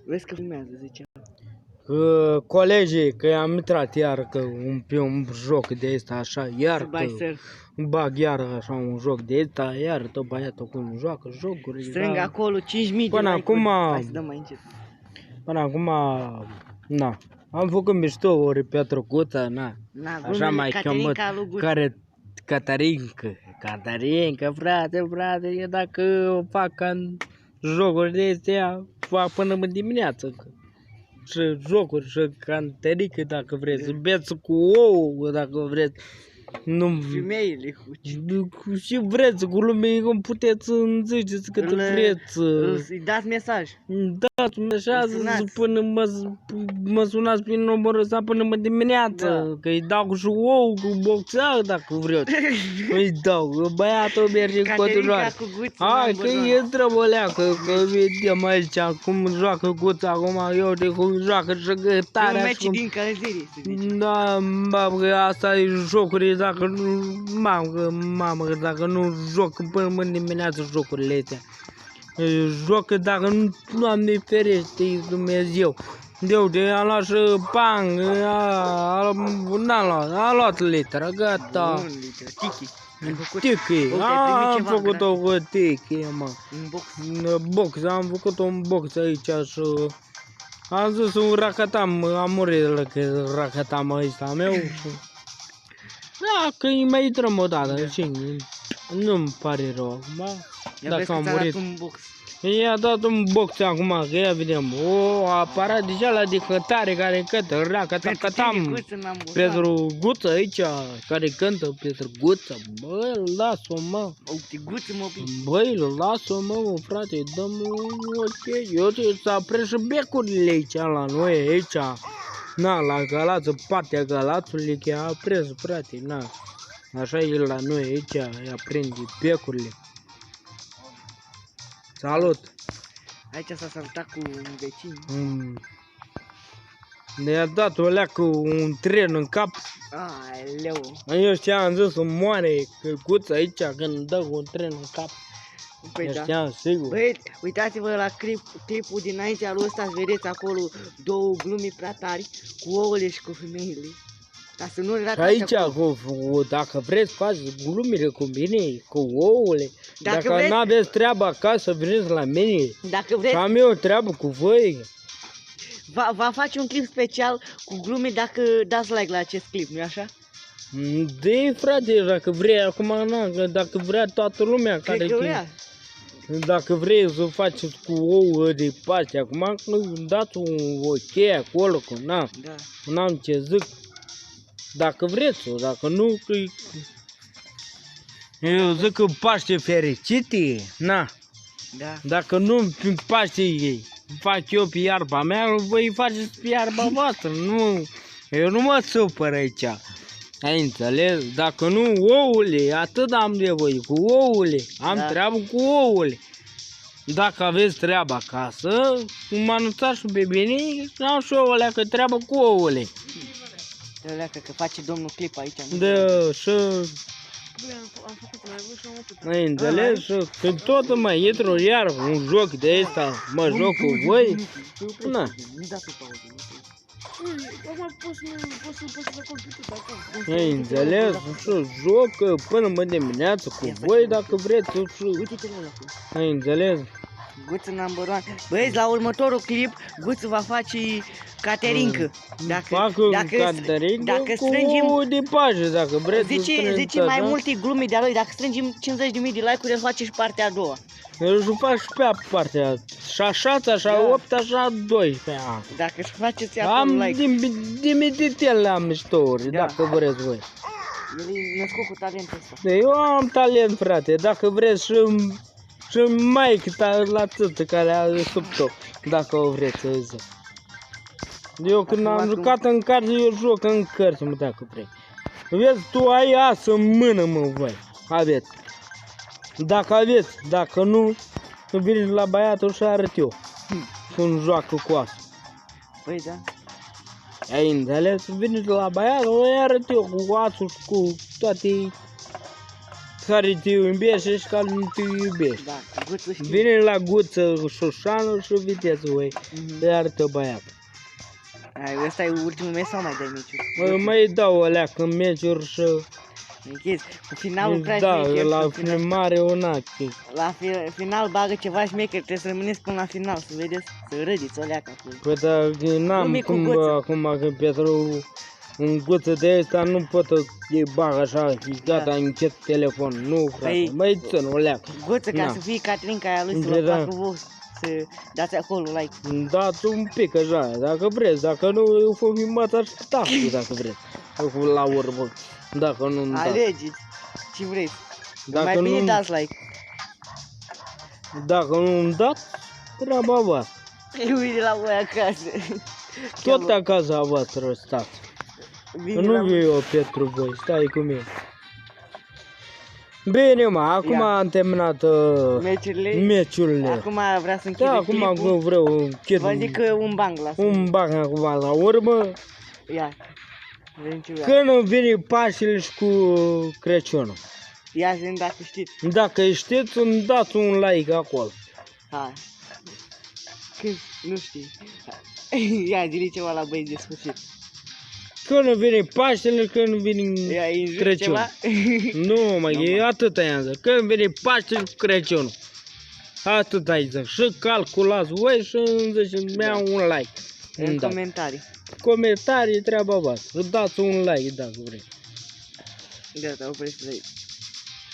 Vezi că filmează, zicea. Colegii, că am intrat iar pe un joc de ăsta așa, iar bag iar așa un joc de ăsta, iar tot băiatul acum joacă jocuri. Strâng acolo 5.000 de până like-uri. acum, Hai să dăm mai încet. Până acum, na, am făcut mișto ori Petrucuța, na, așa mai cheamă, care Catarinca, frate, eu dacă fac în jocuri de astea, fac până în dimineață. Și jocuri și canterică dacă vreți, beți cu ou dacă vreți. Nu, femeile și vreți cu lumea, cum puteți să-mi ziceți cât vreți. Îi dați mesaj. Dați mesaj până mă sunați prin numărul ăsta până mă dimineață. Că îi dau și ou cu boxeau dacă vreți. Îi dau, băiatul merge în continuare. Hai că intră băleacă, că vedem aici cum joacă Guța acum, eu de cum joacă și tare. E un meci din călăzire, se zice. Da, babă, asta e jocuri, dacă nu, mamă, dacă nu joc până mă dimineață jocurile astea. Joacă dacă nu, Doamne ferește, Dumnezeu. Am luat și pang, a luat litera, gata. Tiki, am făcut-o cu tiki, mă. Box, am făcut un box aici și am zis un racatam, am murit că racatam ăsta meu. Da, că îi mai intrăm o dată, nu-mi pare rău acum, dacă am murit. I-a dat un box acum, că ia vedem, o aparat deja la de cântare care cântă, racatam, Petru Guță aici, care cântă Petru Guță, băi, lasă-o mă, băi, lasă-o mă, frate, dă-mi ok, eu să apresc și becurile aici la noi, aici. Na, la Galați, partea Galațului, că a aprins, frate, na. Așa e la noi aici, îi aprinde becurile. Salut! Aici s-a salutat cu un vecin. Ne-a dat o leacă un tren în cap. Aoleu! Eu știam, am zis să moare Guța aici când dă un tren în cap. Păi da. Știam, sigur. Băi, uitați-vă la clipul dinaintea lui ăsta, vedeți acolo două glumi prea tari cu ouăle și cu femeile. Ca să nu ratați aici, dacă vreți, faceți glumire cu mine, cu ouăle. Dacă n-aveți treabă acasă, veniți la mine. Dacă vreți, am eu treabă cu voi. Va face un clip special cu glume dacă dați like la acest clip, nu-i așa? De frate, dacă vrei acum, dacă vrea toată lumea care... Dacă vrei să faceți cu ouă de paște acum, dați un ok acolo, că n-am ce zic. Dacă vreți, dacă nu, că eu zic că Paște fericite, na. Da. Dacă nu prin Paște fac eu pe iarba mea, voi faceți pe iarba voastră, nu. Eu nu mă supăr aici. Ai înțeles? Dacă nu, ouăle, atât am de voi, cu ouăle, am treabă cu ouăle. Dacă aveți treabă acasă, cum anunțați și pe bine, am și o leacă treabă cu ouăle. O leacă că face domnul clip aici. Da, și... Ai înțeles? Și când tot mai intru iar un joc de ăsta, mă joc cu voi, na. Ai înțeles? Și joc până mă dimineață cu voi dacă vreți. Ai înțeles? Guță number one. Băieți, la următorul clip, Guță va face caterincă. Fac caterincă cu ouă de paște, dacă vreți. Zice mai multe glume de-a lui, dacă strângem 50.000 de like-uri, el face și partea a doua. Eu își fac și pe partea, și a 6, așa 8, așa 12. Dacă își faceți acolo like. Dimititele am miștouri, dacă vreți voi. El e născut cu talentul ăsta. Eu am talent, frate, dacă vreți și maică la țâță care a sub-o, dacă o vreți să zic. Eu când am jucat în carte, eu joc în cărți, mă, dacă vrei. Vezi, tu ai as în mână, mă, voi. Aveți. Dacă aveți, dacă nu, veniți la băiatul și arăt eu. Când joacă cu as. Păi da. Ai înțeles? Veniți la băiatul, îi arăt eu cu asul și cu toate care te iubește și care nu te iubește. Da, Guță știu. Vine la Guță Șoșanu și vedeți voi, de arată băiat. Ăsta e ultimul meci sau mai dai meciuri? Mai dau alea când meciuri și... Închizi. Cu finalul prea Da, șmecher. la mare onache. La final bagă ceva șmecher, trebuie să rămâneți până la final, să vedeți, să râdeți o leacă acolo. Păi dar n-am Nimic cu cum Guță. acum că Petru un Guță de ăsta nu pot să-i bag așa și gata, încet telefon. Nu, frate, Păi- mai țin o leacă. Guță, ca Na. să fie Caterinca aia lui, să Da. vă placă voi, să dați acolo like. Dați un pic așa, dacă vreți, dacă nu, eu fă filmat așteptați dacă vreți. Eu la urmă, dacă nu, da. Alegeți ce vreți. Dacă Mai bine nu, dați like. dacă nu-mi dați, treaba voastră. Uite la voi acasă. Tot acasă a voastră stați. Vine Nu la viu eu pentru voi, stai cu mine. Bine, mă, acum Ia. am terminat meciurile. meciurile. Acum vrea să închide Da, acum clipul. vreau închid Vă zic că un bang la un bag acum la urmă. Ia. Vedem ce vrea. Când vine Paștele și cu Crăciunul. Ia zi dacă știți. Dacă știți, îmi dați un like acolo. Hai. Când nu știi. Ia, zi ceva la băieți de sfârșit. Când vine Paștele, când vine Ia, îi zici Crăciun. ceva? Nu, mă, e atâta i-am zis. Când vine Paștele cu Crăciunul. Atât ai zis. Și calculați voi și îmi ziceți, mi-a un like. În Îmi dați. comentarii. Comentarii, treaba voastră. Dați un like dacă vreți. Gata, oprește de aici.